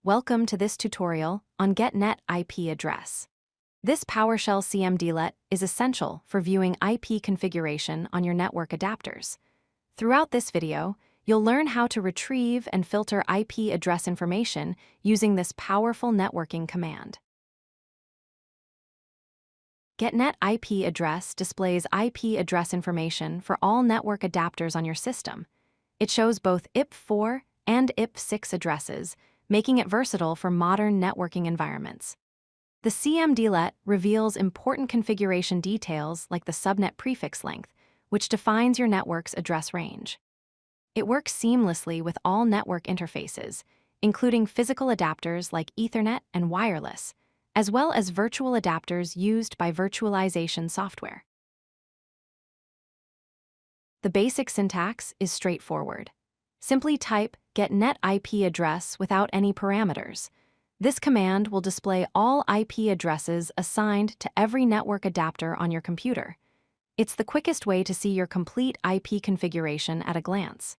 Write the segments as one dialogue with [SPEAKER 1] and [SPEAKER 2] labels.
[SPEAKER 1] Welcome to this tutorial on Get-NetIPAddress. This PowerShell cmdlet is essential for viewing IP configuration on your network adapters. Throughout this video, you'll learn how to retrieve and filter IP address information using this powerful networking command. Get-NetIPAddress displays IP address information for all network adapters on your system. It shows both IPv4 and IPv6 addresses, making it versatile for modern networking environments. The cmdlet reveals important configuration details like the subnet prefix length, which defines your network's address range. It works seamlessly with all network interfaces, including physical adapters like Ethernet and wireless, as well as virtual adapters used by virtualization software. The basic syntax is straightforward. Simply type Get-NetIPAddress without any parameters. This command will display all IP addresses assigned to every network adapter on your computer. It's the quickest way to see your complete IP configuration at a glance.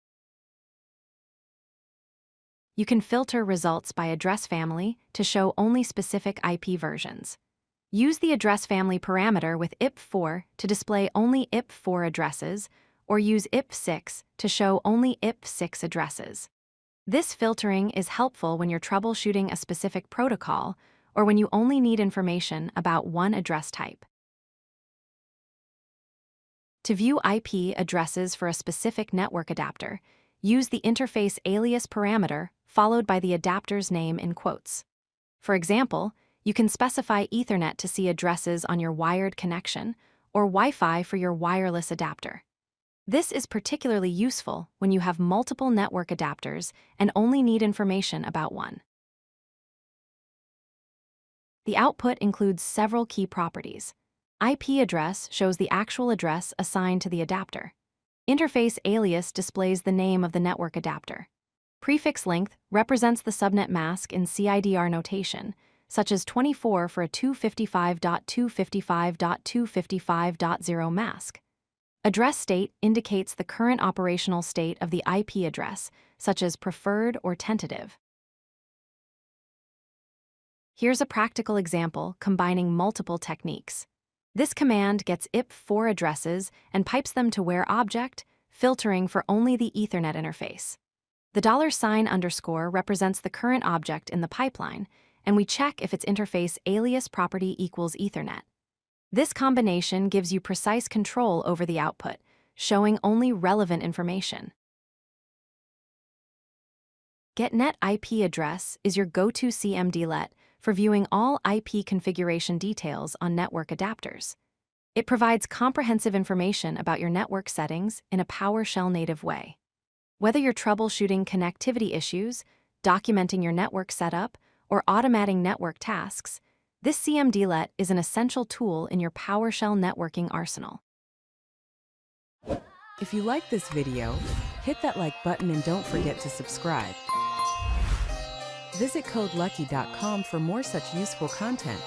[SPEAKER 1] You can filter results by address family to show only specific IP versions. Use the address family parameter with IPv4 to display only IPv4 addresses, or use IPv6 to show only IPv6 addresses. This filtering is helpful when you're troubleshooting a specific protocol or when you only need information about one address type. To view IP addresses for a specific network adapter, use the InterfaceAlias parameter followed by the adapter's name in quotes. For example, you can specify Ethernet to see addresses on your wired connection or Wi-Fi for your wireless adapter. This is particularly useful when you have multiple network adapters and only need information about one. The output includes several key properties. IP address shows the actual address assigned to the adapter. InterfaceAlias displays the name of the network adapter. PrefixLength represents the subnet mask in CIDR notation, such as 24 for a 255.255.255.0 mask. AddressState indicates the current operational state of the IP address, such as preferred or tentative. Here's a practical example combining multiple techniques. This command gets IPv4 addresses and pipes them to where object, filtering for only the Ethernet interface. The $_ represents the current object in the pipeline, and we check if its interface alias property equals Ethernet. This combination gives you precise control over the output, showing only relevant information. Get-NetIPAddress is your go-to cmdlet for viewing all IP configuration details on network adapters. It provides comprehensive information about your network settings in a PowerShell native way. Whether you're troubleshooting connectivity issues, documenting your network setup, or automating network tasks, this cmdlet is an essential tool in your PowerShell networking arsenal.
[SPEAKER 2] If you like this video, hit that like button and don't forget to subscribe. Visit codelucky.com for more such useful content.